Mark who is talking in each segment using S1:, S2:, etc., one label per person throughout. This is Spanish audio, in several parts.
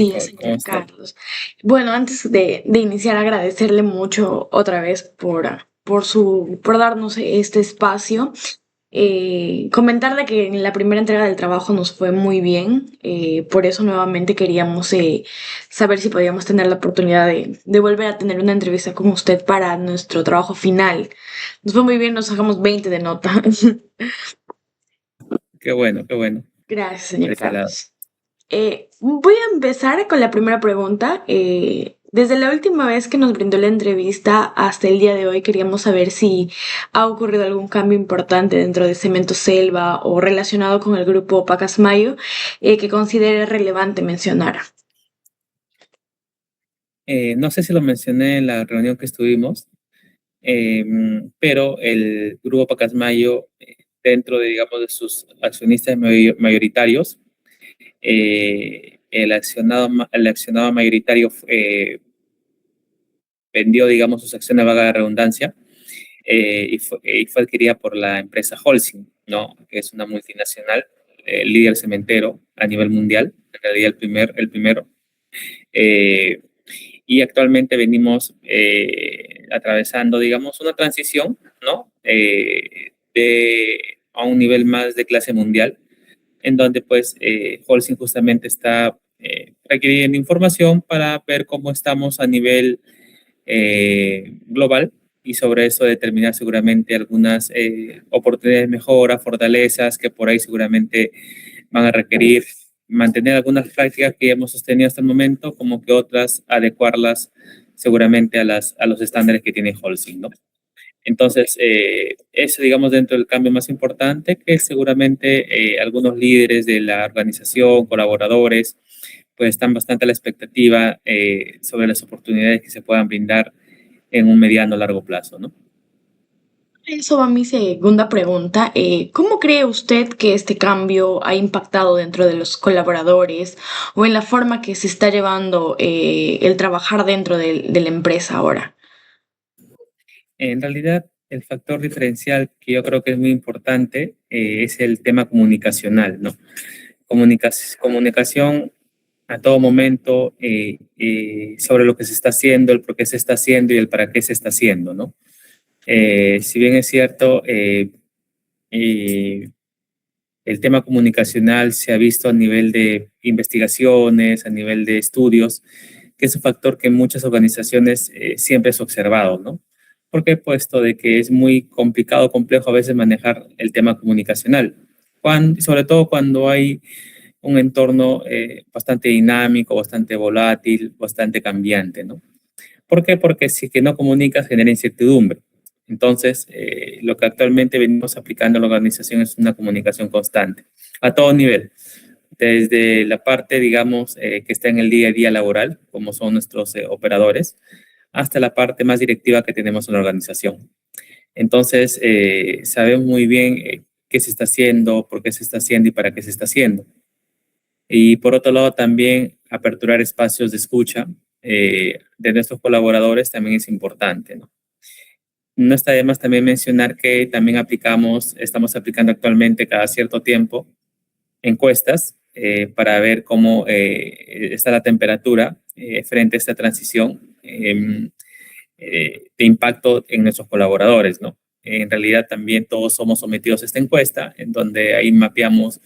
S1: Sí,
S2: ¿Cómo
S1: señor
S2: estás?
S1: Carlos. Bueno, antes de iniciar, agradecerle mucho otra vez por darnos este espacio. Comentarle que en la primera entrega del trabajo nos fue muy bien. Por eso nuevamente queríamos saber si podíamos tener la oportunidad de volver a tener una entrevista con usted para nuestro trabajo final. Nos fue muy bien, nos sacamos 20 de nota.
S2: Qué bueno, qué bueno.
S1: Gracias,
S2: Por
S1: señor
S2: ese lado.
S1: Carlos. Voy a empezar con la primera pregunta. Desde la última vez que nos brindó la entrevista hasta el día de hoy, queríamos saber si ha ocurrido algún cambio importante dentro de Cemento Selva o relacionado con el grupo Pacasmayo que considere relevante mencionar.
S2: No sé si lo mencioné en la reunión que estuvimos, eh, pero el Grupo Pacasmayo, dentro de, digamos, de sus accionistas mayoritarios, el accionado mayoritario vendió, digamos, sus acciones, valga la redundancia, y fue adquirida por la empresa Holcim, ¿no? Que es una multinacional, líder cementero a nivel mundial, en realidad el primero. Eh, y actualmente venimos atravesando, digamos, una transición, ¿no? A un nivel más de clase mundial, en donde pues Holcim justamente está requiriendo información para ver cómo estamos a nivel global y sobre eso determinar seguramente algunas oportunidades de mejora, fortalezas que por ahí seguramente van a requerir mantener algunas prácticas que ya hemos sostenido hasta el momento, como que otras adecuarlas seguramente a los estándares que tiene Holcim, ¿no? Entonces, eso, digamos, dentro del cambio más importante, que seguramente algunos líderes de la organización, colaboradores, pues están bastante a la expectativa sobre las oportunidades que se puedan brindar en un mediano o largo plazo, ¿no?
S1: Eso va a mi segunda pregunta. ¿Cómo cree usted que este cambio ha impactado dentro de los colaboradores o en la forma que se está llevando el trabajar dentro de la empresa ahora?
S2: En realidad, el factor diferencial que yo creo que es muy importante es el tema comunicacional, ¿no? Comunicación a todo momento sobre lo que se está haciendo, el por qué se está haciendo y el para qué se está haciendo, ¿no? Si bien es cierto, eh, el tema comunicacional se ha visto a nivel de investigaciones, a nivel de estudios, que es un factor que en muchas organizaciones siempre es observado, ¿no? Porque he puesto de que es muy complicado, complejo a veces manejar el tema comunicacional, sobre todo cuando hay un entorno bastante dinámico, bastante volátil, bastante cambiante, ¿no? ¿Por qué? Porque si que no comunicas genera incertidumbre. Entonces, lo que actualmente venimos aplicando en la organización es una comunicación constante, a todo nivel, desde la parte, digamos, que está en el día a día laboral, como son nuestros operadores, hasta la parte más directiva que tenemos en la organización. Entonces, sabemos muy bien qué se está haciendo, por qué se está haciendo y para qué se está haciendo. Y por otro lado, también aperturar espacios de escucha de nuestros colaboradores también es importante, ¿no? No está de más también mencionar que también estamos aplicando actualmente cada cierto tiempo encuestas para ver cómo está la temperatura frente a esta transición de impacto en nuestros colaboradores, ¿no? En realidad también todos somos sometidos a esta encuesta, en donde ahí mapeamos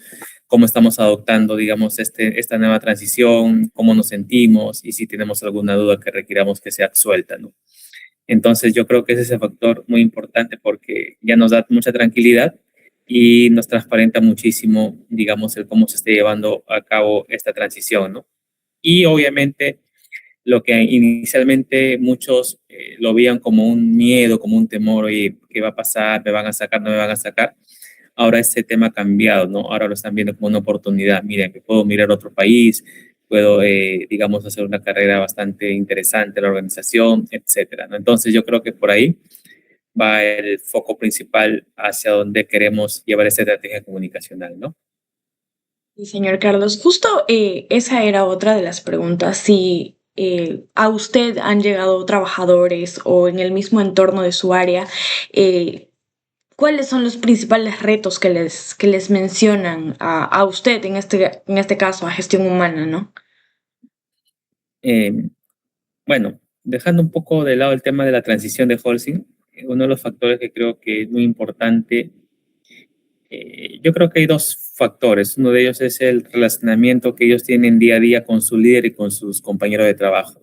S2: cómo estamos adoptando, digamos, esta nueva transición, cómo nos sentimos y si tenemos alguna duda que requiramos que sea absuelta, ¿no? Entonces yo creo que ese es el factor muy importante porque ya nos da mucha tranquilidad y nos transparenta muchísimo, digamos, el cómo se está llevando a cabo esta transición, ¿no? Y obviamente lo que inicialmente muchos lo veían como un miedo, como un temor, oye, ¿qué va a pasar? ¿Me van a sacar? ¿No me van a sacar? Ahora este tema ha cambiado, ¿no? Ahora lo están viendo como una oportunidad. Miren, que puedo mirar a otro país, puedo, digamos, hacer una carrera bastante interesante en la organización, etcétera, ¿no? Entonces yo creo que por ahí va el foco principal hacia donde queremos llevar esta estrategia comunicacional, ¿no?
S1: Y señor Carlos, justo esa era otra de las preguntas. Si a usted han llegado trabajadores o en el mismo entorno de su área, eh, ¿cuáles son los principales retos que les mencionan a usted, en este caso, a gestión humana, ¿no?
S2: Eh, bueno, dejando un poco de lado el tema de la transición de Holcim, uno de los factores que creo que es muy importante, yo creo que hay dos factores. Uno de ellos es el relacionamiento que ellos tienen día a día con su líder y con sus compañeros de trabajo.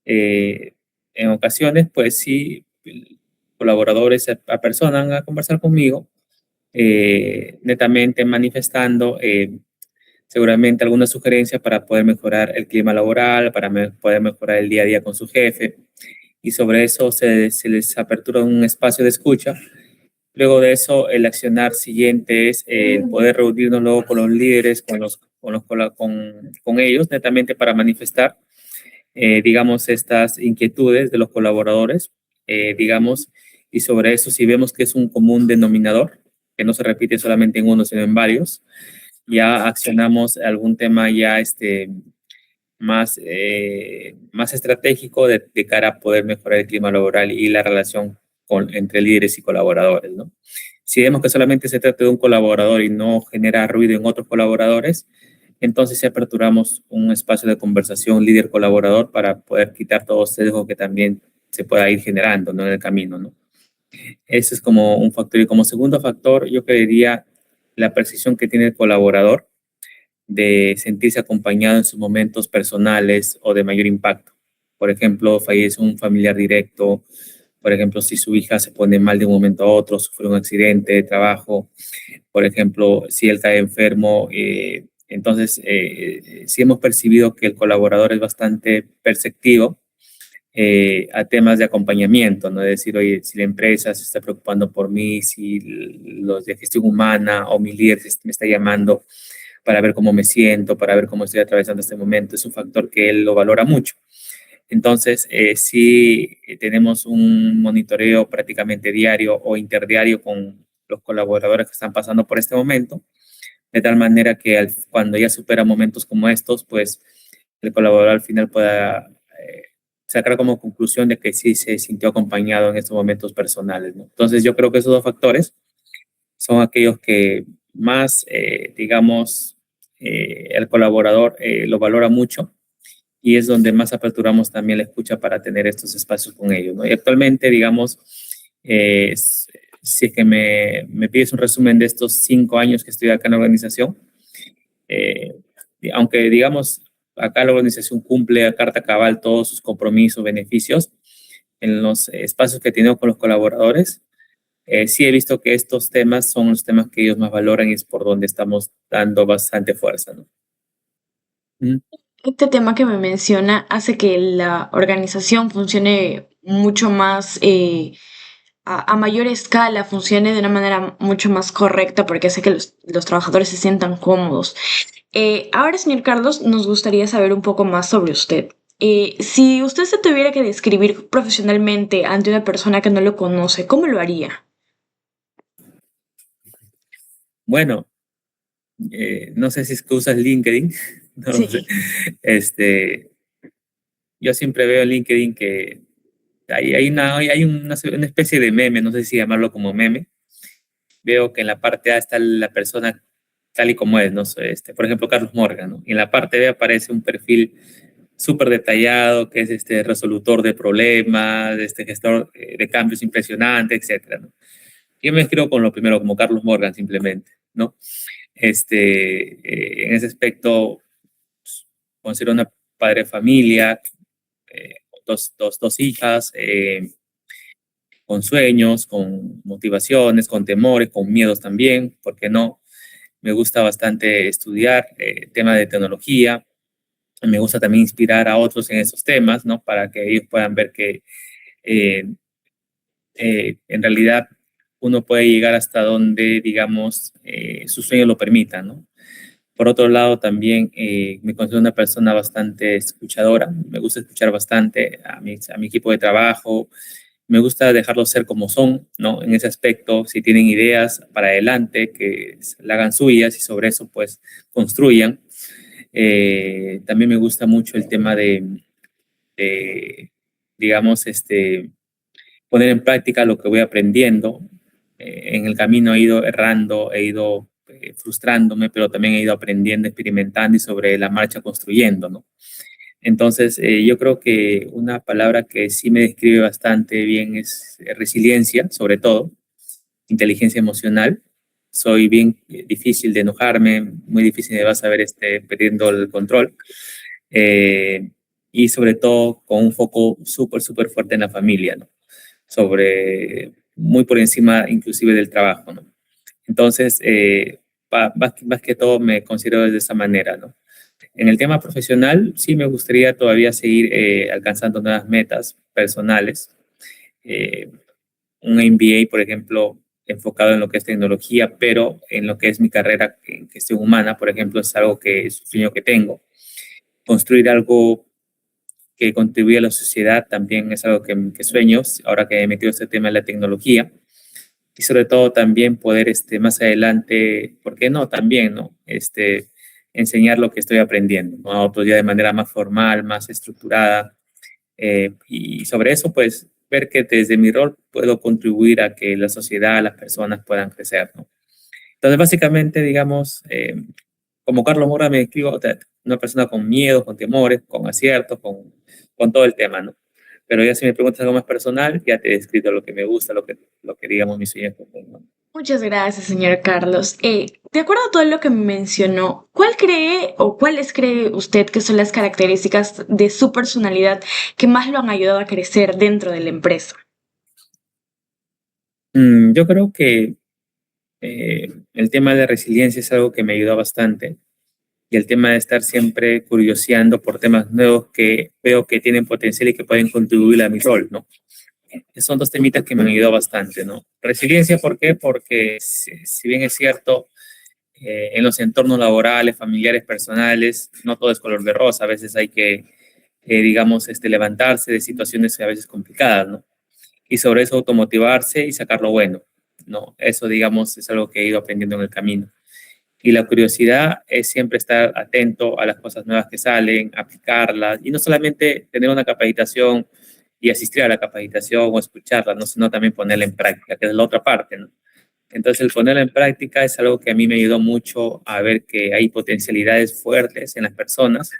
S2: Eh, en ocasiones, pues sí, colaboradores se apersonan a conversar conmigo, netamente manifestando seguramente alguna sugerencia para poder mejorar el clima laboral, para poder mejorar el día a día con su jefe, y sobre eso se les apertura un espacio de escucha. Luego de eso, el accionar siguiente es el poder reunirnos luego con los líderes, con ellos, netamente para manifestar, digamos, estas inquietudes de los colaboradores, digamos, y sobre eso, si vemos que es un común denominador, que no se repite solamente en uno, sino en varios, ya accionamos algún tema ya más estratégico de cara a poder mejorar el clima laboral y la relación entre líderes y colaboradores, ¿no? Si vemos que solamente se trata de un colaborador y no genera ruido en otros colaboradores, entonces sí aperturamos un espacio de conversación líder-colaborador para poder quitar todo sesgo que también se pueda ir generando, ¿no? En el camino, ¿no? Ese es como un factor. Y como segundo factor, yo creería la percepción que tiene el colaborador de sentirse acompañado en sus momentos personales o de mayor impacto. Por ejemplo, fallece un familiar directo, por ejemplo, si su hija se pone mal de un momento a otro, sufre un accidente de trabajo, por ejemplo, si él cae enfermo, entonces sí hemos percibido que el colaborador es bastante perceptivo a temas de acompañamiento, ¿no? Es decir, oye, si la empresa se está preocupando por mí, si los de gestión humana o mi líder me está llamando para ver cómo me siento, para ver cómo estoy atravesando este momento, es un factor que él lo valora mucho. Entonces, sí tenemos un monitoreo prácticamente diario o interdiario con los colaboradores que están pasando por este momento, de tal manera que cuando ya supera momentos como estos, pues el colaborador al final pueda sacar como conclusión de que sí se sintió acompañado en estos momentos personales, ¿no? Entonces, yo creo que esos dos factores son aquellos que más, digamos, el colaborador lo valora mucho y es donde más aperturamos también la escucha para tener estos espacios con ellos, ¿no? Y actualmente, digamos, eh, si es que me pides un resumen de estos 5 años que estoy acá en la organización, eh, aunque, digamos, acá la organización cumple a carta cabal todos sus compromisos, beneficios, en los espacios que he tenido con los colaboradores, sí he visto que estos temas son los temas que ellos más valoran y es por donde estamos dando bastante fuerza, ¿no? Mm.
S1: Este tema que me menciona hace que la organización funcione mucho más a mayor escala, funcione de una manera mucho más correcta porque hace que los trabajadores se sientan cómodos. Ahora, señor Carlos, nos gustaría saber un poco más sobre usted. Si usted se tuviera que describir profesionalmente ante una persona que no lo conoce, ¿cómo lo haría?
S2: Bueno, no sé si es que usas LinkedIn, no lo sé.
S1: Sí.
S2: Este, yo siempre veo en LinkedIn que hay una especie de meme, no sé si llamarlo como meme. Veo que en la parte A está la persona tal y como es, ¿no? Por ejemplo, Carlos Morgan, ¿no? Y en la parte B aparece un perfil súper detallado, que es este resolutor de problemas, este gestor de cambios impresionante, etcétera, ¿no? Yo me escribo con lo primero, como Carlos Morgan, simplemente, ¿no? En ese aspecto, considero una padre de familia, dos hijas, con sueños, con motivaciones, con temores, con miedos también, ¿por qué no? Me gusta bastante estudiar temas de tecnología, me gusta también inspirar a otros en esos temas, ¿no? Para que ellos puedan ver que eh, en realidad uno puede llegar hasta donde, digamos, su sueño lo permita, ¿no? Por otro lado, también me considero una persona bastante escuchadora. Me gusta escuchar bastante a mi equipo de trabajo. Me gusta dejarlos ser como son, ¿no? En ese aspecto, si tienen ideas para adelante, que la hagan suyas y sobre eso, pues, construyan. También me gusta mucho el tema de, digamos, poner en práctica lo que voy aprendiendo. En el camino he ido errando, he ido frustrándome, pero también he ido aprendiendo, experimentando y sobre la marcha construyendo, ¿no? Entonces, yo creo que una palabra que sí me describe bastante bien es resiliencia, sobre todo, inteligencia emocional. Soy bien difícil de enojarme, muy difícil de, vas a ver, perdiendo el control. Eh, y sobre todo con un foco súper, súper fuerte en la familia, ¿no? Muy por encima inclusive del trabajo, ¿no? Entonces, más que todo me considero de esa manera, ¿no? En el tema profesional, sí me gustaría todavía seguir alcanzando nuevas metas personales. Eh, un MBA, por ejemplo, enfocado en lo que es tecnología, pero en lo que es mi carrera en gestión humana, por ejemplo, es algo que es un sueño que tengo. Construir algo que contribuya a la sociedad también es algo que sueño, ahora que he metido este tema de la tecnología. Y sobre todo también poder más adelante, ¿por qué no? También, ¿no? Enseñar lo que estoy aprendiendo, ¿no? A otro día de manera más formal, más estructurada. Y sobre eso, pues, ver que desde mi rol puedo contribuir a que la sociedad, las personas puedan crecer, ¿no? Entonces, básicamente, digamos, como Carlos Mora me describo, o sea, una persona con miedos, con temores, con aciertos, con todo el tema, ¿no? Pero ya si me preguntas algo más personal, ya te he descrito lo que me gusta, lo que digamos, mis sueños, ¿no?
S1: Muchas gracias, señor Carlos. De acuerdo a todo lo que me mencionó, ¿cuál cree o cuáles cree usted que son las características de su personalidad que más lo han ayudado a crecer dentro de la empresa?
S2: Yo creo que el tema de la resiliencia es algo que me ayudó bastante y el tema de estar siempre curioseando por temas nuevos que veo que tienen potencial y que pueden contribuir a mi rol, ¿no? Son dos temitas que me han ayudado bastante, ¿no? Resiliencia, ¿por qué? Porque si bien es cierto, en los entornos laborales, familiares, personales, no todo es color de rosa, a veces hay que, digamos, levantarse de situaciones a veces complicadas, ¿no? Y sobre eso automotivarse y sacar lo bueno, ¿no? Eso, digamos, es algo que he ido aprendiendo en el camino. Y la curiosidad es siempre estar atento a las cosas nuevas que salen, aplicarlas, y no solamente tener una capacitación y asistir a la capacitación o escucharla, ¿no? Sino también ponerla en práctica, que es la otra parte, ¿no? Entonces, el ponerla en práctica es algo que a mí me ayudó mucho a ver que hay potencialidades fuertes en las personas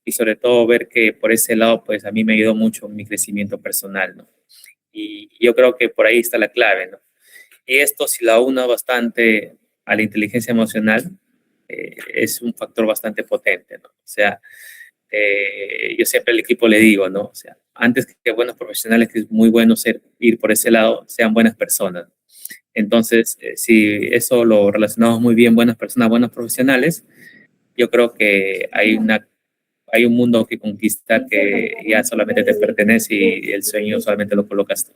S2: y sobre todo ver que por ese lado, pues a mí me ayudó mucho en mi crecimiento personal, ¿no? Y yo creo que por ahí está la clave, ¿no? Y esto, si la uno bastante a la inteligencia emocional, es un factor bastante potente, ¿no? O sea, yo siempre al equipo le digo, ¿no? O sea, antes que buenos profesionales, que es muy bueno ir por ese lado, sean buenas personas. Entonces, si eso lo relacionamos muy bien, buenas personas, buenos profesionales, yo creo que hay un mundo que conquistar que ya solamente te pertenece y el sueño solamente lo colocas tú.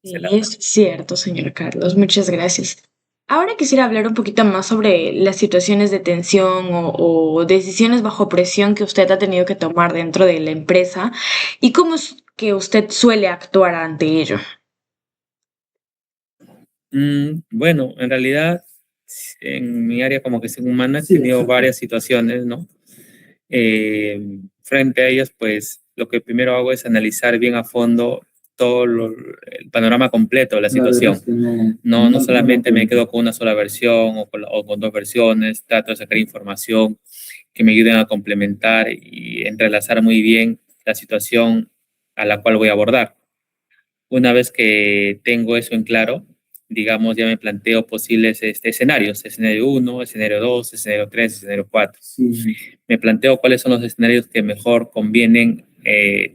S1: Sí, es cierto, señor Carlos. Muchas gracias. Ahora quisiera hablar un poquito más sobre las situaciones de tensión o decisiones bajo presión que usted ha tenido que tomar dentro de la empresa y cómo es que usted suele actuar ante ello.
S2: Bueno, en realidad, en mi área como que soy humana he tenido varias situaciones, ¿no? Frente a ellas, pues lo que primero hago es analizar bien a fondo el panorama completo de la situación. No solamente me quedo con una sola versión o con dos versiones, trato de sacar información que me ayuden a complementar y entrelazar muy bien la situación a la cual voy a abordar. Una vez que tengo eso en claro, digamos, ya me planteo posibles escenarios, escenario uno, escenario 2, escenario 3, escenario 4. Sí. Me planteo cuáles son los escenarios que mejor convienen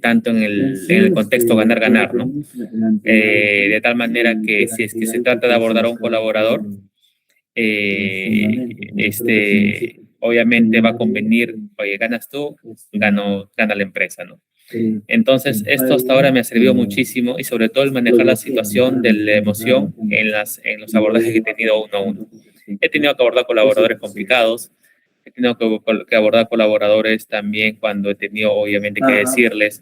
S2: tanto en el contexto ganar-ganar, ¿no? De tal manera que si es que se trata de abordar a un colaborador, obviamente va a convenir, oye, ganas tú, gana la empresa, ¿no? Entonces, esto hasta ahora me ha servido muchísimo y sobre todo el manejar la situación de la emoción en los abordajes que he tenido uno a uno. He tenido que abordar colaboradores complicados, he tenido que abordar colaboradores también cuando he tenido obviamente que decirles,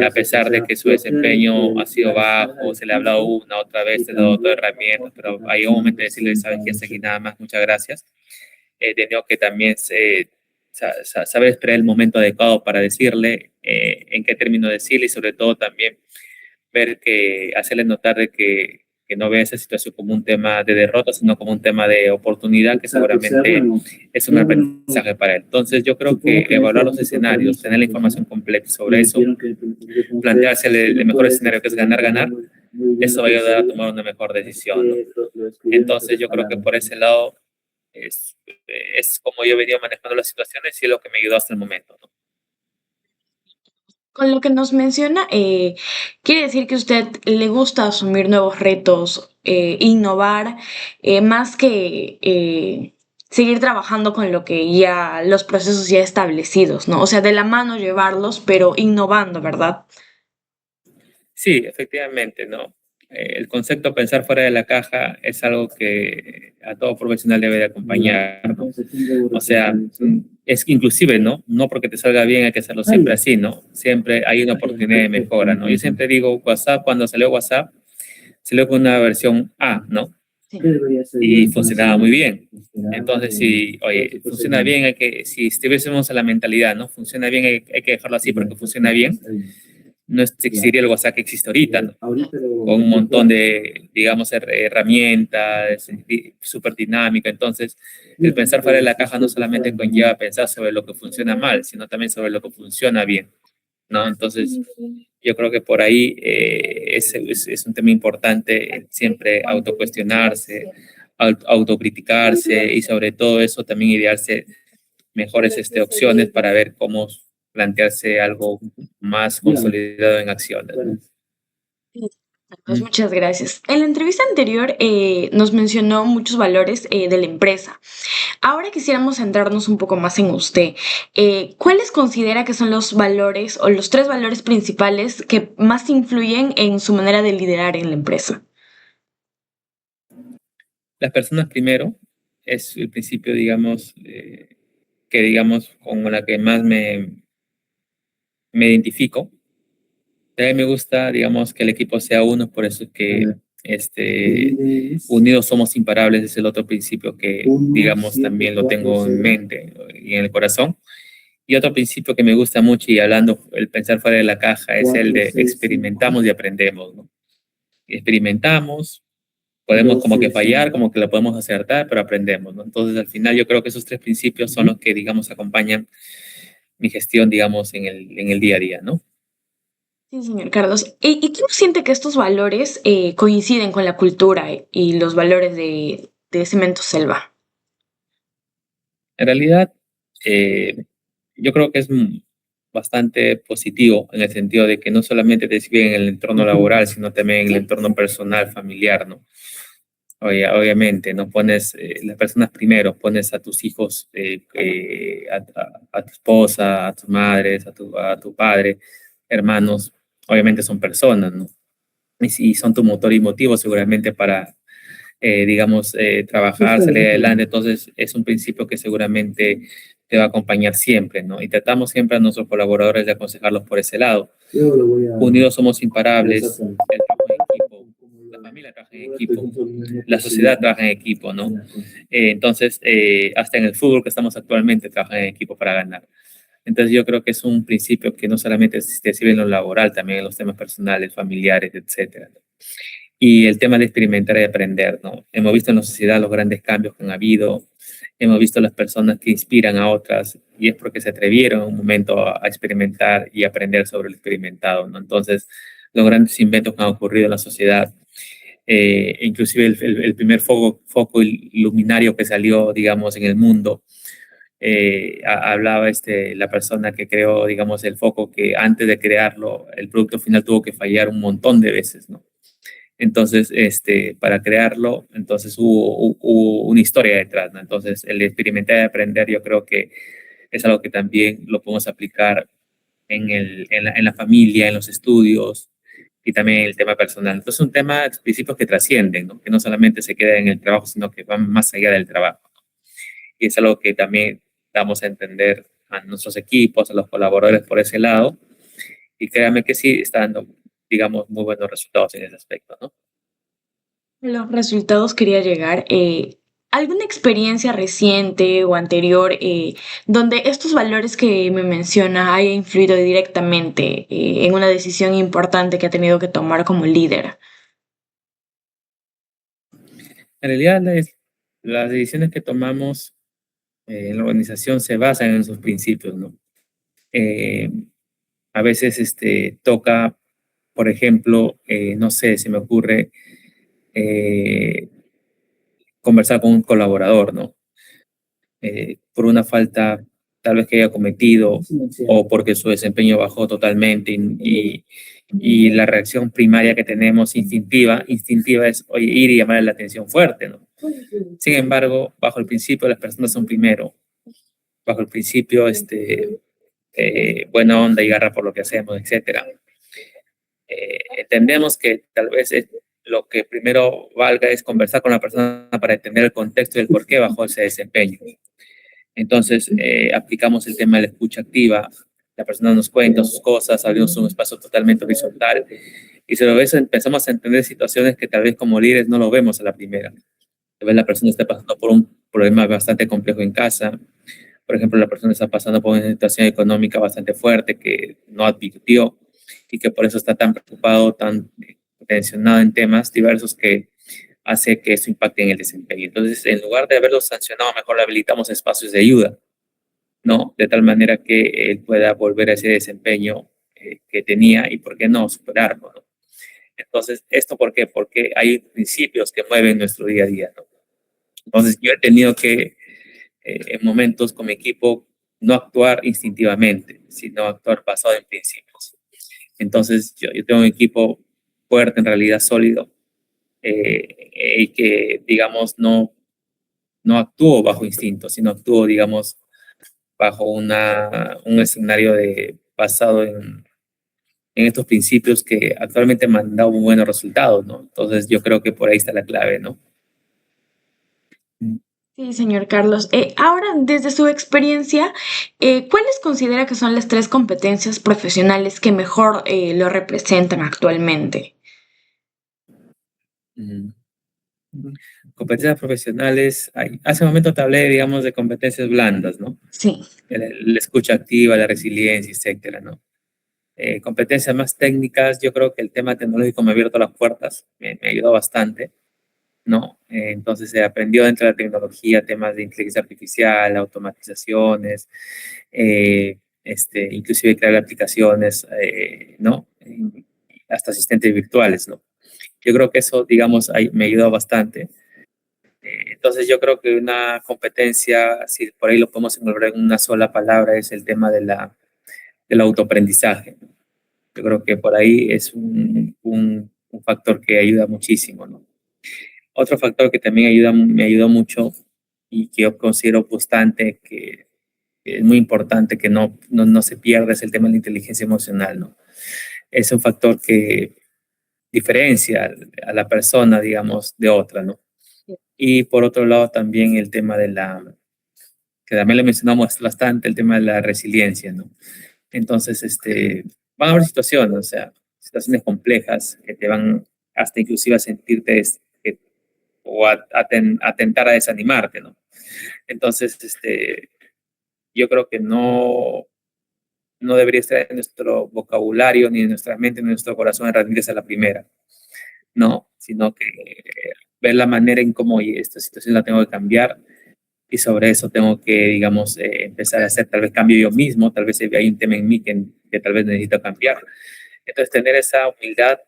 S2: a pesar de que su desempeño ha sido bajo, se le ha hablado una, otra vez, se le ha dado otra herramienta, pero hay un momento de decirles, ¿sabes qué? Hasta aquí nada más, muchas gracias. He tenido que también saber esperar el momento adecuado para decirle, en qué término decirle y sobre todo también hacerle notar de que que no vea esa situación como un tema de derrota, sino como un tema de oportunidad que seguramente es un aprendizaje para él. Entonces yo creo que evaluar los escenarios, tener la información completa sobre eso, plantearse el mejor escenario que es ganar, ganar, eso va a ayudar a tomar una mejor decisión, ¿no? Entonces yo creo que por ese lado es, es como yo venía manejando las situaciones y es lo que me ayudó hasta el momento, ¿no?
S1: Con lo que nos menciona, quiere decir que a usted le gusta asumir nuevos retos, innovar, más que seguir trabajando con lo que ya, los procesos ya establecidos, ¿no? O sea, de la mano llevarlos, pero innovando, ¿verdad?
S2: Sí, efectivamente, ¿no? El concepto de pensar fuera de la caja es algo que a todo profesional debe de acompañar, ¿no? O sea, es que inclusive, ¿no? No porque te salga bien hay que hacerlo siempre así, ¿no? Siempre hay una oportunidad de mejora, ¿no? Yo siempre digo, WhatsApp, cuando salió WhatsApp, salió con una versión A, ¿no?
S1: Sí.
S2: Y funcionaba muy bien. Entonces, si, oye, funciona bien, hay que, si estuviésemos a la mentalidad, ¿no? Funciona bien, hay que dejarlo así porque funciona bien, no existiría el WhatsApp que existe ahorita, ¿no? Con un montón de, digamos, herramientas, súper dinámica. Entonces, el pensar fuera de la caja no solamente conlleva pensar sobre lo que funciona mal, sino también sobre lo que funciona bien, ¿no? Entonces, yo creo que por ahí es un tema importante siempre autocuestionarse, autocriticarse y sobre todo eso también idearse mejores opciones para ver cómo plantearse algo más consolidado en acciones, ¿no?
S1: Pues muchas gracias. En la entrevista anterior nos mencionó muchos valores de la empresa. Ahora quisiéramos centrarnos un poco más en usted. ¿Cuáles considera que son los valores o los tres valores principales que más influyen en su manera de liderar en la empresa?
S2: Las personas primero es el principio, digamos, que digamos con la que más me identifico. A mí me gusta, digamos, que el equipo sea uno, por eso es que unidos somos imparables es el otro principio que, digamos, también lo tengo en mente y en el corazón. Y otro principio que me gusta mucho y hablando, el pensar fuera de la caja, es el de experimentamos y aprendemos, ¿no? Experimentamos, podemos como que fallar, como que lo podemos acertar, pero aprendemos, ¿no? Entonces, al final yo creo que esos tres principios son los que, digamos, acompañan mi gestión, digamos, en el día a día, ¿no?
S1: Sí, señor Carlos. ¿Y cómo siente que estos valores coinciden con la cultura y los valores de Cemento Selva?
S2: En realidad, eh, yo creo que es bastante positivo en el sentido de que no solamente te sirve en el entorno laboral, sino también en el entorno personal, familiar, ¿no? Obviamente, no pones las personas primero, pones a tus hijos, a tu esposa, a tus madres, a tu padre, hermanos, obviamente son personas, ¿no? Y si son tu motor y motivo seguramente para, digamos, trabajar, salir adelante, entonces es un principio que seguramente te va a acompañar siempre, ¿no? Y tratamos siempre a nuestros colaboradores de aconsejarlos por ese lado. Unidos somos imparables, el trabajo en equipo, la familia trabaja en equipo, la sociedad trabaja en equipo, ¿no? Entonces, hasta en el fútbol que estamos actualmente trabajan en equipo para ganar. Entonces yo creo que es un principio que no solamente te sirve en lo laboral, también en los temas personales, familiares, etcétera. Y el tema de experimentar y aprender, ¿no? Hemos visto en la sociedad los grandes cambios que han habido, hemos visto las personas que inspiran a otras y es porque se atrevieron en un momento a experimentar y aprender sobre lo experimentado, ¿no? Entonces, los grandes inventos que han ocurrido en la sociedad, inclusive el primer foco luminario que salió, digamos, en el mundo, hablaba la persona que creó, digamos, el foco que antes de crearlo, el producto final tuvo que fallar un montón de veces, ¿no? Entonces, para crearlo, entonces hubo una historia detrás, ¿no? Entonces, el experimentar y aprender, yo creo que es algo que también lo podemos aplicar en la familia, en los estudios y también en el tema personal. Entonces, son temas, principios que trascienden, ¿no? Que no solamente se quedan en el trabajo, sino que van más allá del trabajo. Y es algo que también damos a entender a nuestros equipos, a los colaboradores por ese lado. Y créanme que sí, está dando, digamos, muy buenos resultados en ese aspecto, ¿no?
S1: Los resultados quería llegar. ¿Alguna experiencia reciente o anterior donde estos valores que me menciona haya influido directamente en una decisión importante que ha tenido que tomar como líder?
S2: En realidad, las decisiones que tomamos en la organización se basan en esos principios, ¿no? Eh, a veces toca, por ejemplo, no sé, se me ocurre eh, conversar con un colaborador, ¿no? Por una falta tal vez que haya cometido o porque su desempeño bajó totalmente y la reacción primaria que tenemos instintiva es oye, ir y llamar la atención fuerte, ¿no? Sin embargo, bajo el principio las personas son primero, bajo el principio buena onda y garra por lo que hacemos, etcétera. Entendemos que tal vez lo que primero valga es conversar con la persona para entender el contexto y el por qué bajó ese desempeño. Entonces, aplicamos el tema de la escucha activa. La persona nos cuenta sus cosas, abrimos un espacio totalmente horizontal y sobre eso empezamos a entender situaciones que tal vez como líderes no lo vemos a la primera. Tal vez la persona está pasando por un problema bastante complejo en casa. Por ejemplo, la persona está pasando por una situación económica bastante fuerte que no advirtió y que por eso está tan preocupado, tan tensionado en temas diversos que hace que eso impacte en el desempeño. Entonces, en lugar de haberlo sancionado, mejor le habilitamos espacios de ayuda, ¿no? De tal manera que él pueda volver a ese desempeño que tenía y, ¿por qué no, superarlo, ¿no? Entonces, ¿esto por qué? Porque hay principios que mueven nuestro día a día, ¿no? Entonces, yo he tenido que, en momentos con mi equipo, no actuar instintivamente, sino actuar basado en principios. Entonces, yo tengo un equipo fuerte, en realidad sólido, y que, digamos, no actúo bajo instinto, sino actúo, digamos, bajo un escenario basado en estos principios que actualmente me han dado muy buenos resultados, ¿no? Entonces yo creo que por ahí está la clave, ¿no?
S1: Sí, señor Carlos. Ahora, desde su experiencia, ¿cuáles considera que son las tres competencias profesionales que mejor lo representan actualmente?
S2: Mm. Competencias profesionales, hace un momento te hablé, digamos, de competencias blandas, ¿no?
S1: Sí.
S2: La escucha activa, la resiliencia, etcétera, ¿no? Competencias más técnicas, yo creo que el tema tecnológico me ha abierto las puertas, me ayudó bastante, ¿no? Entonces se aprendió dentro de la tecnología temas de inteligencia artificial, automatizaciones, inclusive crear aplicaciones, ¿no? Hasta asistentes virtuales, ¿no? Yo creo que eso, digamos, me ayudó bastante. Entonces yo creo que una competencia, si por ahí lo podemos englobar en una sola palabra, es el tema del autoaprendizaje. Yo creo que por ahí es un factor que ayuda muchísimo, ¿no? Otro factor que también me ayudó mucho y que yo considero constante, que es muy importante que no se pierda, es el tema de la inteligencia emocional, ¿no? Es un factor que diferencia a la persona, digamos, de otra, ¿no? Y por otro lado también el tema que también le mencionamos bastante, el tema de la resiliencia, ¿no? Entonces, van a haber situaciones, o sea, situaciones complejas que te van hasta inclusive a sentirte o a tentar a desanimarte, ¿no? Entonces, yo creo que no debería estar en nuestro vocabulario, ni en nuestra mente, ni en nuestro corazón rendirse a la primera, ¿no? Sino que ver la manera en cómo oye, esta situación la tengo que cambiar y sobre eso tengo que, digamos, empezar a hacer tal vez cambio yo mismo, tal vez hay un tema en mí que tal vez necesito cambiar. Entonces, tener esa humildad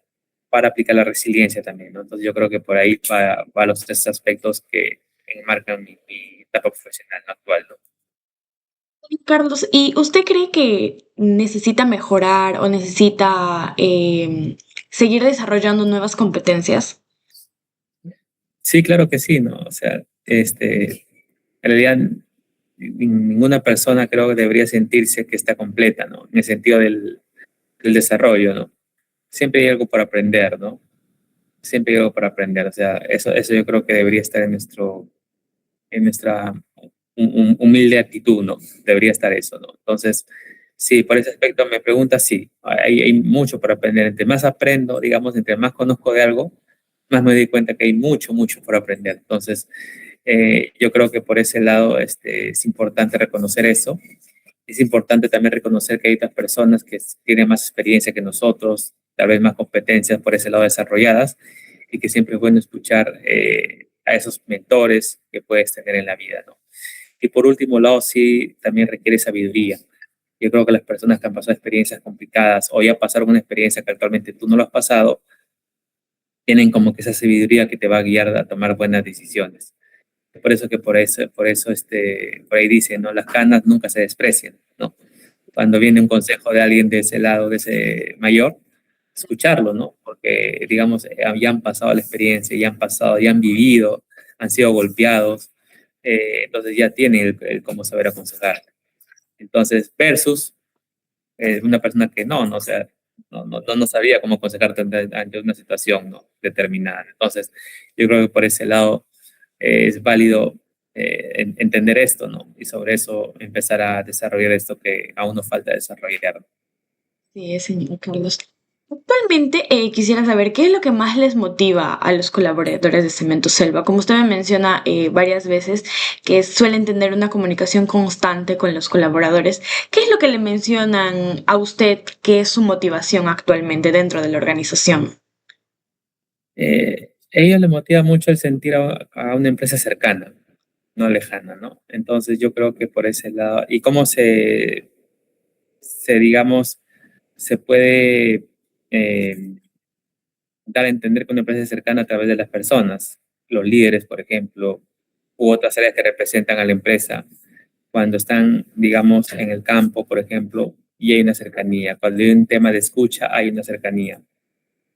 S2: para aplicar la resiliencia también, ¿no? Entonces, yo creo que por ahí va los tres aspectos que enmarcan mi etapa profesional, ¿no? Actual, ¿no?
S1: Carlos, ¿y usted cree que necesita mejorar o necesita seguir desarrollando nuevas competencias?
S2: Sí, claro que sí, ¿no? O sea, en realidad ninguna persona creo que debería sentirse que está completa, ¿no? En el sentido del desarrollo, ¿no? Siempre hay algo por aprender, ¿no? Siempre hay algo por aprender, o sea, eso yo creo que debería estar en nuestra humilde actitud, ¿no? Debería estar eso, ¿no? Entonces, sí, por ese aspecto me pregunta, sí, hay mucho por aprender. Entre más aprendo, digamos, entre más conozco de algo, más me doy cuenta que hay mucho por aprender. Entonces, yo creo que por ese lado es importante reconocer eso. Es importante también reconocer que hay otras personas que tienen más experiencia que nosotros, tal vez más competencias por ese lado desarrolladas, y que siempre es bueno escuchar a esos mentores que puedes tener en la vida, ¿no? Y por último lado, sí, también requiere sabiduría. Yo creo que las personas que han pasado experiencias complicadas o ya pasaron una experiencia que actualmente tú no lo has pasado, tienen como que esa sabiduría que te va a guiar a tomar buenas decisiones. Por eso que por ahí dicen, ¿no? Las canas nunca se desprecian, ¿no? Cuando viene un consejo de alguien de ese lado, de ese mayor, escucharlo, ¿no? Porque, digamos, ya han pasado la experiencia, ya han pasado, ya han vivido, han sido golpeados, entonces ya tienen el cómo saber aconsejar. Entonces, versus una persona que no, o sea, no sabía cómo aconsejarte ante una situación, ¿no? Determinada. Entonces, yo creo que por ese lado es válido entender esto, ¿no? Y sobre eso empezar a desarrollar esto que aún nos falta desarrollar.
S1: Sí, señor Carlos. Actualmente quisiera saber qué es lo que más les motiva a los colaboradores de Cemento Selva. Como usted me menciona varias veces que suelen tener una comunicación constante con los colaboradores, ¿qué es lo que le mencionan a usted que es su motivación actualmente dentro de la organización?
S2: Ellos les motiva mucho el sentir a una empresa cercana, no lejana, ¿no? Entonces yo creo que por ese lado, y cómo digamos, se puede eh, dar a entender que una empresa es cercana a través de las personas, los líderes, por ejemplo, u otras áreas que representan a la empresa, cuando están, digamos, en el campo, por ejemplo, y hay una cercanía. Cuando hay un tema de escucha, hay una cercanía.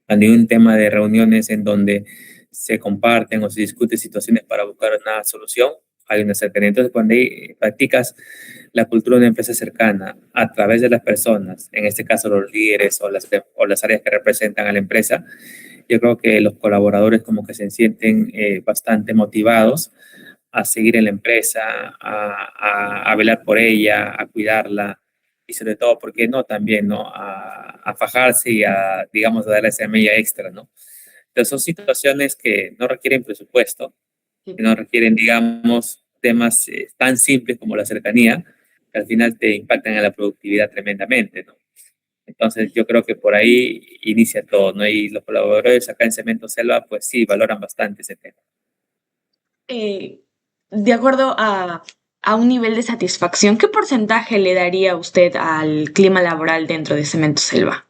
S2: Cuando hay un tema de reuniones en donde se comparten o se discuten situaciones para buscar una solución, hay una cercanía. Entonces, cuando practicas la cultura de una empresa cercana a través de las personas, en este caso los líderes o las áreas que representan a la empresa, yo creo que los colaboradores como que se sienten bastante motivados a seguir en la empresa, a velar por ella, a cuidarla y sobre todo, ¿por qué no? También, ¿no? A fajarse y a, digamos, a darle esa milla extra, ¿no? Entonces son situaciones que no requieren presupuesto, que no requieren, digamos, temas tan simples como la cercanía, que al final te impactan en la productividad tremendamente, ¿no? Entonces yo creo que por ahí inicia todo, ¿no? Y los colaboradores acá en Cemento Selva, pues sí, valoran bastante ese tema.
S1: Eh, de acuerdo a un nivel de satisfacción, ¿qué porcentaje le daría usted al clima laboral dentro de Cemento Selva?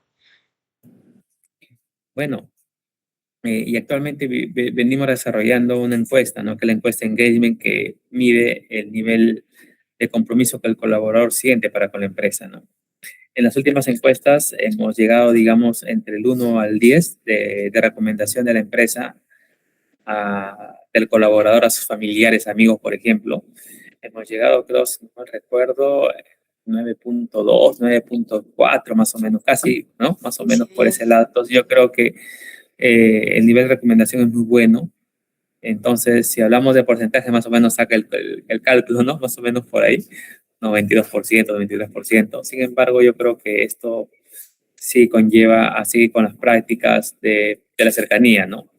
S2: Bueno, y actualmente venimos desarrollando una encuesta, ¿no? Que es la encuesta Engagement que mide el nivel de compromiso que el colaborador siente para con la empresa, ¿no? En las últimas encuestas hemos llegado, digamos, entre el 1 al 10 de recomendación de la empresa del colaborador a sus familiares, amigos, por ejemplo. Hemos llegado, creo, si no mal recuerdo, 9.2, 9.4 más o menos, casi, ¿no? Más o menos por
S1: Sí.
S2: ese lado. Entonces yo creo que el nivel de recomendación es muy bueno. Entonces, si hablamos de porcentaje, más o menos saca el cálculo, ¿no? Más o menos por ahí, 92%, 93%. Sin embargo, yo creo que esto sí conlleva así con las prácticas de la cercanía, ¿no?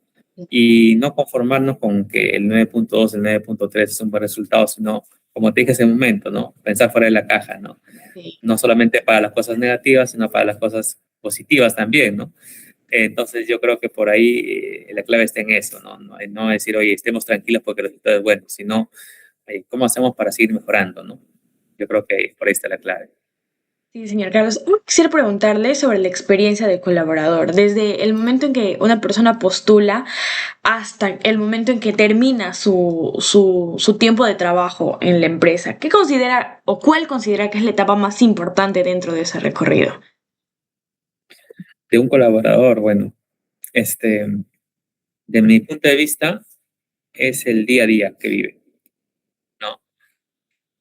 S2: Y no conformarnos con que el 9.2, el 9.3 es un buen resultado, sino, como te dije hace un momento, ¿no? Pensar fuera de la caja, ¿no?
S1: Sí.
S2: No solamente para las cosas negativas, sino para las cosas positivas también, ¿no? Entonces yo creo que por ahí la clave está en eso, ¿no? No decir, oye, estemos tranquilos porque el resultado es bueno, sino cómo hacemos para seguir mejorando, ¿no? Yo creo que por ahí está la clave.
S1: Sí, señor Carlos. Quisiera preguntarle sobre la experiencia de colaborador, desde el momento en que una persona postula hasta el momento en que termina su tiempo de trabajo en la empresa. ¿Qué considera o cuál considera que es la etapa más importante dentro de ese recorrido?
S2: De un colaborador, bueno, este, de mi punto de vista, es el día a día que vive, ¿no?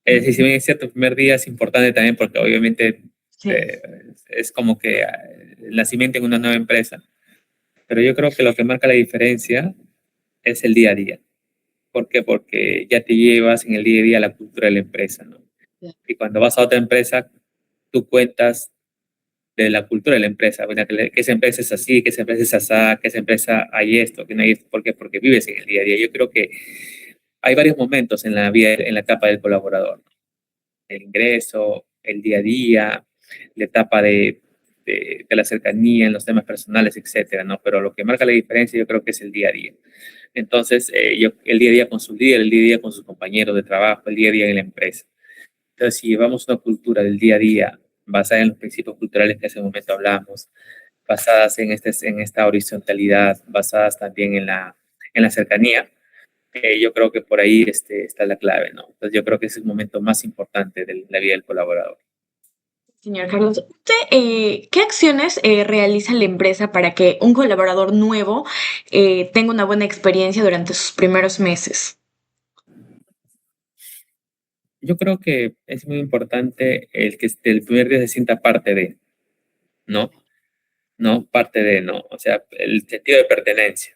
S2: Es decir, si bien es cierto, el primer día es importante también porque obviamente
S1: Sí.
S2: eh, es como que el nacimiento en una nueva empresa, pero yo creo que lo que marca la diferencia es el día a día. ¿Por qué? Porque ya te llevas en el día a día la cultura de la empresa, ¿no? Y cuando vas a otra empresa, tú cuentas de la cultura de la empresa, bueno, que esa empresa es así, que esa empresa es así, que esa empresa hay esto, que no hay esto. ¿Por qué? Porque vives en el día a día. Yo creo que hay varios momentos en la vida, en la etapa del colaborador, ¿no? El ingreso, el día a día, la etapa de la cercanía en los temas personales, etcétera, ¿no? Pero lo que marca la diferencia yo creo que es el día a día. Entonces, el día a día con su líder, el día a día con sus compañeros de trabajo, el día a día en la empresa. Entonces, si llevamos una cultura del día a día basada en los principios culturales que hace un momento hablamos, basadas en esta horizontalidad, basadas también en la cercanía, yo creo que por ahí está la clave, ¿no? Entonces, yo creo que ese es el momento más importante de la vida del colaborador.
S1: Señor Carlos, ¿usted qué acciones realiza la empresa para que un colaborador nuevo tenga una buena experiencia durante sus primeros meses?
S2: Yo creo que es muy importante el que el primer día se sienta parte de, ¿no? No parte de, ¿no? O sea, el sentido de pertenencia,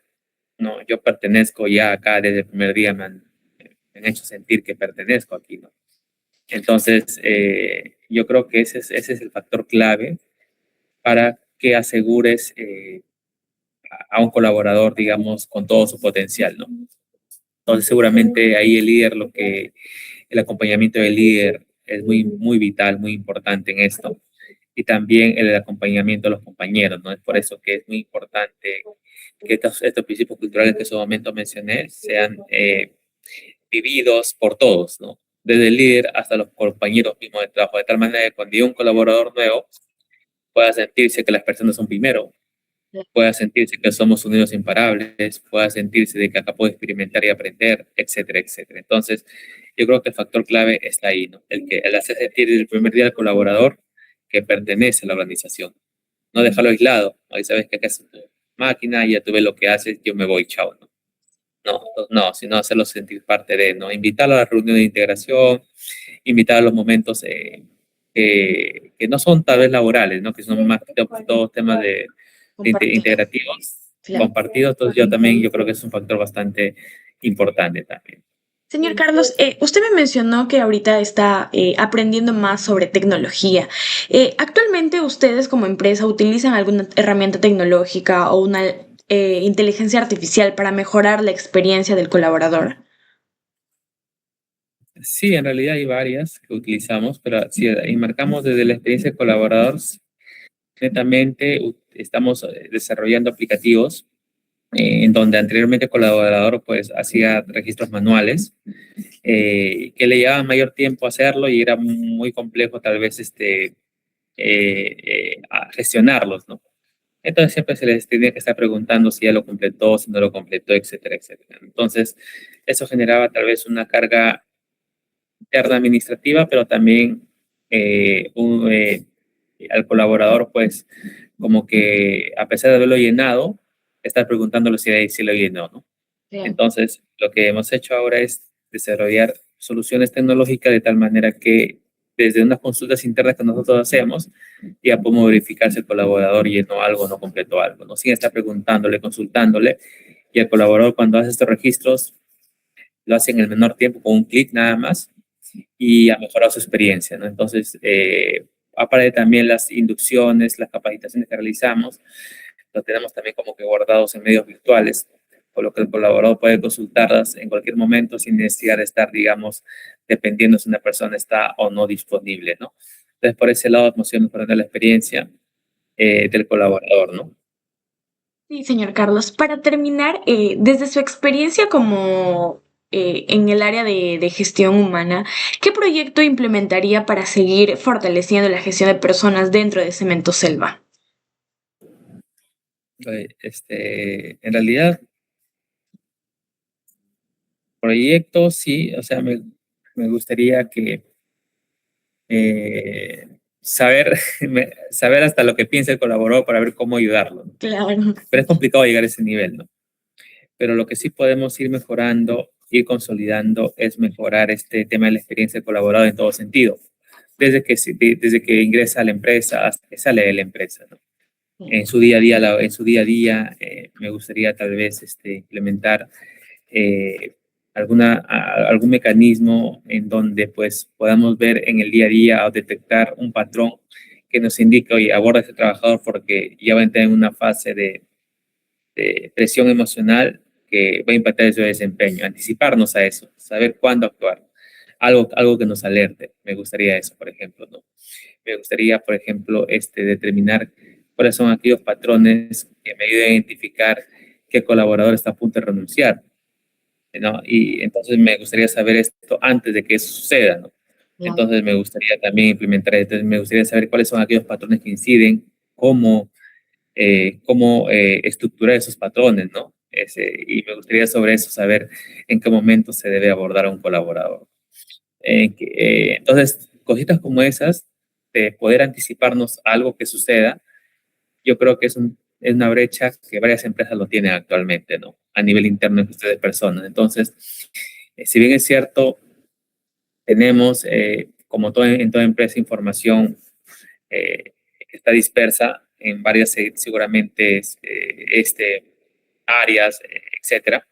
S2: ¿no? Yo pertenezco ya acá desde el primer día, me han hecho sentir que pertenezco aquí, ¿no? Entonces, yo creo que ese es el factor clave para que asegures a un colaborador, digamos, con todo su potencial, ¿no? Entonces, seguramente ahí el acompañamiento del líder es muy vital, muy importante en esto. Y también el acompañamiento de los compañeros, ¿no? Es por eso que es muy importante que estos principios culturales que en su momento mencioné sean vividos por todos, ¿no? Desde el líder hasta los compañeros mismos de trabajo, de tal manera que cuando hay un colaborador nuevo pueda sentirse que las personas son primero, pueda sentirse que somos unidos imparables, pueda sentirse de que acá puede experimentar y aprender, etcétera, etcétera. Entonces, yo creo que el factor clave está ahí, ¿no? El hacer sentir desde el primer día al colaborador que pertenece a la organización, no dejarlo aislado. Ahí sabes que acá es tu máquina, ya tú ves lo que haces, yo me voy, chao, ¿no? No, no, sino hacerlo sentir parte de, ¿no? Invitarlo a la reunión de integración, invitar a los momentos que no son tal vez laborales, ¿no? Que son más todos temas
S1: Compartido.
S2: integrativos,
S1: Claro.
S2: compartidos. Entonces yo creo que es un factor bastante importante también.
S1: Señor Carlos, usted me mencionó que ahorita está aprendiendo más sobre tecnología. ¿Actualmente ustedes como empresa utilizan alguna herramienta tecnológica o una inteligencia artificial para mejorar la experiencia del colaborador?
S2: Sí, en realidad hay varias que utilizamos, pero si enmarcamos desde la experiencia de colaboradores, netamente estamos desarrollando aplicativos en donde anteriormente el colaborador pues hacía registros manuales que le llevaban mayor tiempo hacerlo y era muy complejo tal vez a gestionarlos, ¿no? Entonces siempre se les tenía que estar preguntando si ya lo completó, si no lo completó, etcétera, etcétera. Entonces eso generaba tal vez una carga interna administrativa, pero también al colaborador pues como que a pesar de haberlo llenado, estar preguntándolo si lo llenó, ¿no?
S1: Bien.
S2: Entonces, lo que hemos hecho ahora es desarrollar soluciones tecnológicas de tal manera que desde unas consultas internas que nosotros hacemos, ya podemos verificar si el colaborador llenó algo o no completó algo, ¿no? Sin estar preguntándole, consultándole, y el colaborador cuando hace estos registros lo hace en el menor tiempo con un clic nada más y ha mejorado su experiencia, ¿no? Entonces, aparte también las inducciones, las capacitaciones que realizamos, lo tenemos también como que guardados en medios virtuales, por lo que el colaborador puede consultarlas en cualquier momento sin necesidad de estar, digamos, dependiendo si una persona está o no disponible, ¿no? Entonces, por ese lado, hemos ido mejorando la experiencia del colaborador, ¿no?
S1: Sí, señor Carlos. Para terminar, desde su experiencia como en el área de gestión humana, ¿qué proyecto implementaría para seguir fortaleciendo la gestión de personas dentro de Cemento Selva?
S2: En realidad, proyectos, sí, o sea, me gustaría que saber, saber hasta lo que piensa el colaborador para ver cómo ayudarlo, ¿no?
S1: Claro.
S2: Pero es complicado llegar a ese nivel, ¿no? Pero lo que sí podemos ir mejorando, ir consolidando, es mejorar este tema de la experiencia del colaborador en todo sentido, desde que ingresa a la empresa hasta que sale de la empresa, ¿no? En su día a día, me gustaría tal vez implementar eh, algún mecanismo en donde pues podamos ver en el día a día o detectar un patrón que nos indique, oye, aborda a este trabajador porque ya va a entrar en una fase de presión emocional que va a impactar su desempeño, anticiparnos a eso, saber cuándo actuar, algo que nos alerte, me gustaría eso, por ejemplo, ¿no? Me gustaría, por ejemplo, determinar cuáles son aquellos patrones que me ayuden a identificar qué colaborador está a punto de renunciar, ¿no? Y entonces me gustaría saber esto antes de que eso suceda, ¿no?
S1: Claro.
S2: Entonces me gustaría también implementar, entonces me gustaría saber cuáles son aquellos patrones que inciden, cómo, estructurar esos patrones, ¿no? Y me gustaría sobre eso saber en qué momento se debe abordar a un colaborador. Entonces, cositas como esas, de poder anticiparnos a algo que suceda, yo creo que es una brecha que varias empresas lo tienen actualmente, ¿no? A nivel interno de ustedes personas. Entonces, si bien es cierto, tenemos, como en toda empresa, información que está dispersa en varias, seguramente, áreas, etcétera.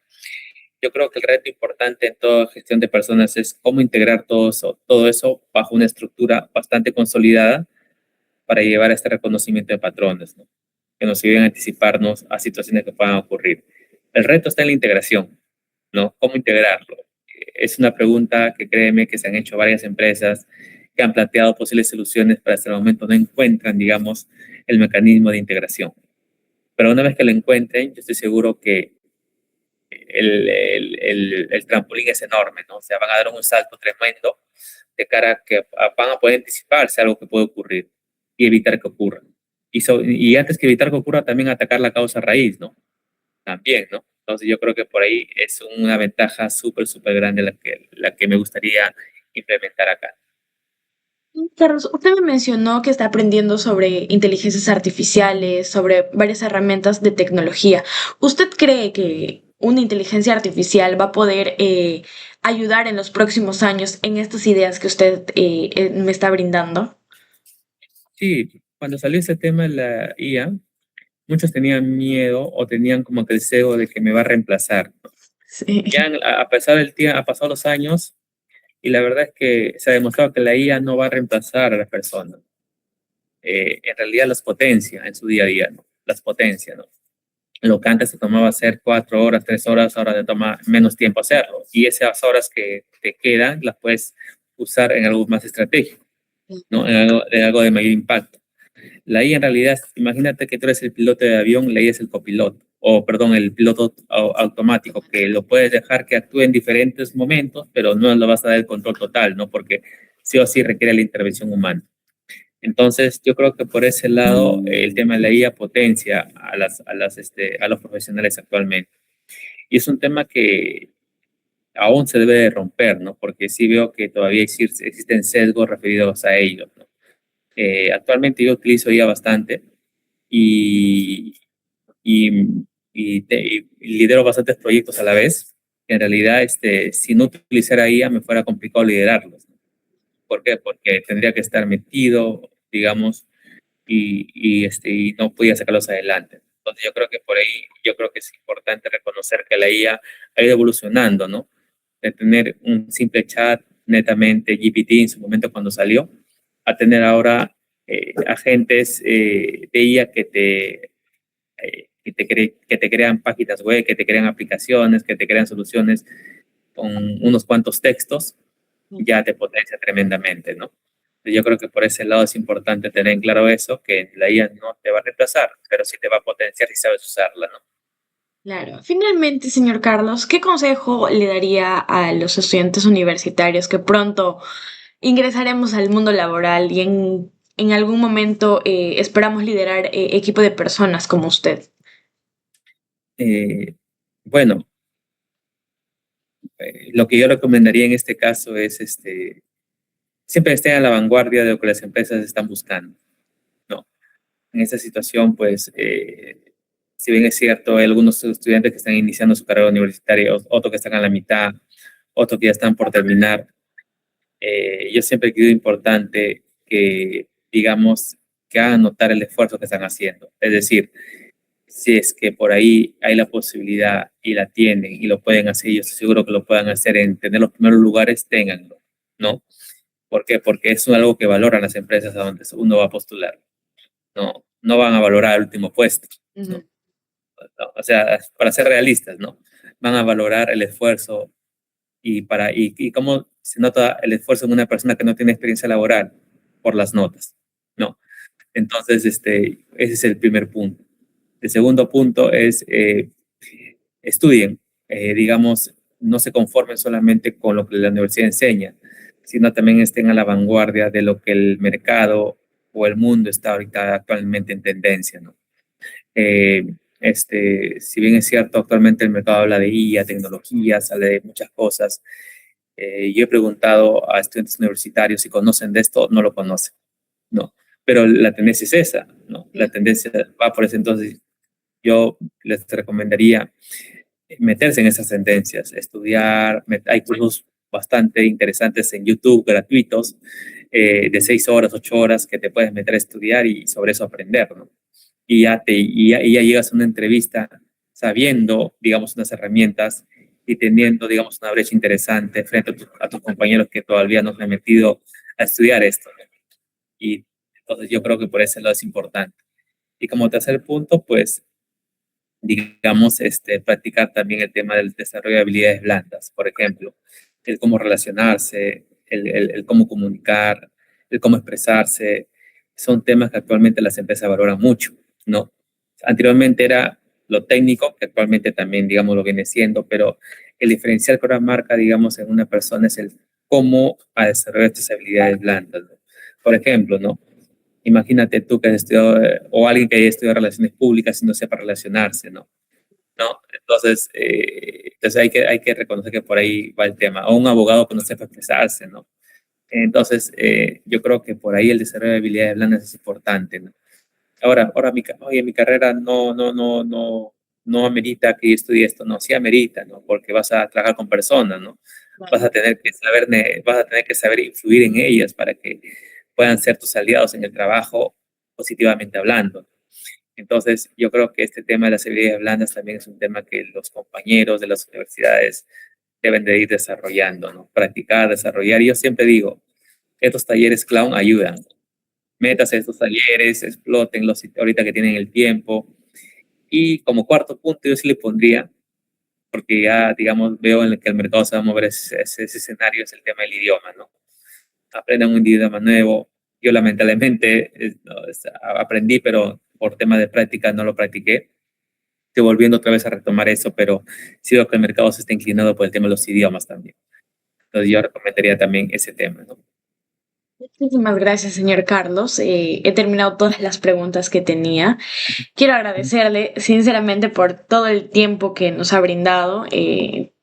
S2: Yo creo que el reto importante en toda gestión de personas es cómo integrar todo eso bajo una estructura bastante consolidada para llevar a este reconocimiento de patrones, ¿no? Que nos ayuden a anticiparnos a situaciones que puedan ocurrir. El reto está en la integración, ¿no? ¿Cómo integrarlo? Es una pregunta que créeme que se han hecho varias empresas que han planteado posibles soluciones, pero hasta el momento no encuentran, digamos, el mecanismo de integración. Pero una vez que lo encuentren, yo estoy seguro que el trampolín es enorme, ¿no? O sea, van a dar un salto tremendo de cara a que van a poder anticiparse a algo que puede ocurrir y evitar que ocurra. Y antes que evitar que ocurra, también atacar la causa raíz, ¿no? También, ¿no? Entonces yo creo que por ahí es una ventaja súper, súper grande la que me gustaría implementar acá.
S1: Carlos, usted me mencionó que está aprendiendo sobre inteligencias artificiales, sobre varias herramientas de tecnología. ¿Usted cree que una inteligencia artificial va a poder ayudar en los próximos años en estas ideas que usted me está brindando?
S2: Sí, cuando salió ese tema de la IA, muchos tenían miedo o tenían como que el deseo de que me va a reemplazar. Ya
S1: Sí.
S2: a pesar del tiempo, ha pasado los años y la verdad es que se ha demostrado que la IA no va a reemplazar a las personas. En realidad las potencia en su día a día, ¿no? Las potencia, ¿no? Lo que antes te tomaba hacer 4 horas, 3 horas, ahora te toma menos tiempo hacerlo. Y esas horas que te quedan las puedes usar en algo más estratégico, ¿no? En algo de mayor impacto. La IA en realidad, imagínate que tú eres el piloto de avión, la IA es el copiloto, o perdón, el piloto automático, que lo puedes dejar que actúe en diferentes momentos, pero no le vas a dar el control total, ¿no? Porque sí o sí requiere la intervención humana. Entonces, yo creo que por ese lado, el tema de la IA potencia a los profesionales actualmente. Y es un tema que aún se debe de romper, ¿no? Porque sí veo que todavía existen sesgos referidos a ellos, ¿no? Actualmente yo utilizo IA bastante y, y, y lidero bastantes proyectos a la vez. En realidad, si no utilizara IA, me fuera complicado liderarlos. ¿Por qué? Porque tendría que estar metido, digamos, y no podía sacarlos adelante. Entonces yo creo que por ahí, yo creo que es importante reconocer que la IA ha ido evolucionando, ¿no? De tener un simple chat netamente GPT en su momento cuando salió, a tener ahora agentes de IA que te crean páginas web, que te crean aplicaciones, que te crean soluciones con unos cuantos textos, ya te potencia tremendamente, ¿no? Yo creo que por ese lado es importante tener en claro eso, que la IA no te va a reemplazar, pero sí te va a potenciar si sabes usarla, ¿no?
S1: Claro. Finalmente, señor Carlos, ¿qué consejo le daría a los estudiantes universitarios que pronto ingresaremos al mundo laboral y en algún momento esperamos liderar equipo de personas como usted?
S2: Eh, bueno, lo que yo recomendaría en este caso es siempre estén a la vanguardia de lo que las empresas están buscando, ¿no? En esta situación, pues, si bien es cierto, hay algunos estudiantes que están iniciando su carrera universitaria, otros que están a la mitad, otros que ya están por terminar, yo siempre he creído importante que, digamos, que hagan notar el esfuerzo que están haciendo. Es decir, si es que por ahí hay la posibilidad y la tienen y lo pueden hacer, yo estoy seguro que lo puedan hacer en tener los primeros lugares, ténganlo, ¿no? ¿Por qué? Porque es algo que valoran las empresas a donde uno va a postular. No, no van a valorar el último puesto,
S1: Ujú.
S2: ¿no? No, o sea, para ser realistas, ¿no? Van a valorar el esfuerzo y cómo se nota el esfuerzo en una persona que no tiene experiencia laboral por las notas, ¿no? Entonces, ese es el primer punto. El segundo punto es estudien, digamos, no se conformen solamente con lo que la universidad enseña, sino también estén a la vanguardia de lo que el mercado o el mundo está ahorita actualmente en tendencia, ¿no? Eh, si bien es cierto, actualmente el mercado habla de IA, tecnologías, habla de muchas cosas. Yo he preguntado a estudiantes universitarios si conocen de esto, no lo conocen, ¿no? Pero la tendencia es esa, ¿no? La tendencia va por ese entonces. Yo les recomendaría meterse en esas tendencias, estudiar. Hay cursos bastante interesantes en YouTube, gratuitos, de 6 horas, 8 horas, que te puedes meter a estudiar y sobre eso aprender, ¿no? Y ya llegas a una entrevista sabiendo, digamos, unas herramientas y teniendo, digamos, una brecha interesante frente a tus compañeros que todavía no se han metido a estudiar esto, ¿no? Y entonces yo creo que por ese lado es importante. Y como tercer punto, pues, digamos, practicar también el tema del desarrollo de habilidades blandas, por ejemplo, el cómo relacionarse, el cómo comunicar, el cómo expresarse, son temas que actualmente las empresas valoran mucho, ¿no? Anteriormente era lo técnico, que actualmente también, digamos, lo viene siendo, pero el diferencial que ahora marca, digamos, en una persona es el cómo a desarrollar estas habilidades blandas, ¿no? Por ejemplo, ¿no? Imagínate tú que has estudiado, o alguien que haya estudiado relaciones públicas y no sepa relacionarse, ¿no? ¿No? Entonces hay que reconocer que por ahí va el tema. O un abogado que no sepa expresarse, ¿no? Entonces, yo creo que por ahí el desarrollo de habilidades blandas es importante, ¿no? Ahora oye, mi carrera no amerita que yo estudie esto, no, sí amerita, ¿no? Porque vas a trabajar con personas, ¿no? Vas a tener que saber influir en ellas para que puedan ser tus aliados en el trabajo, positivamente hablando. Entonces, yo creo que este tema de las habilidades blandas también es un tema que los compañeros de las universidades deben de ir desarrollando, ¿no? Practicar, desarrollar. Y yo siempre digo, estos talleres clown ayudan. Métase a estos talleres, explótenlos ahorita que tienen el tiempo. Y como cuarto punto, yo sí le pondría, porque ya, digamos, veo en el que el mercado se va a mover ese escenario, es el tema del idioma, ¿no? Aprendan un idioma nuevo. Yo lamentablemente aprendí, pero por tema de práctica no lo practiqué. Estoy volviendo otra vez a retomar eso, pero sí veo que el mercado se está inclinando por el tema de los idiomas también. Entonces yo recomendaría también ese tema, ¿no?
S1: Muchísimas gracias, señor Carlos. He terminado todas las preguntas que tenía. Quiero agradecerle sinceramente por todo el tiempo que nos ha brindado.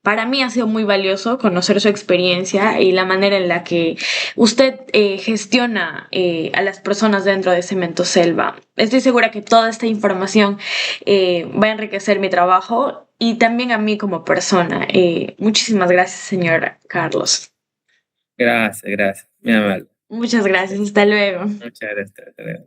S1: Para mí ha sido muy valioso conocer su experiencia y la manera en la que usted gestiona a las personas dentro de Cemento Selva. Estoy segura que toda esta información va a enriquecer mi trabajo y también a mí como persona. Muchísimas gracias, señor Carlos.
S2: Gracias, gracias. Mi amable.
S1: Muchas gracias. Hasta luego.
S2: Muchas gracias. Hasta luego.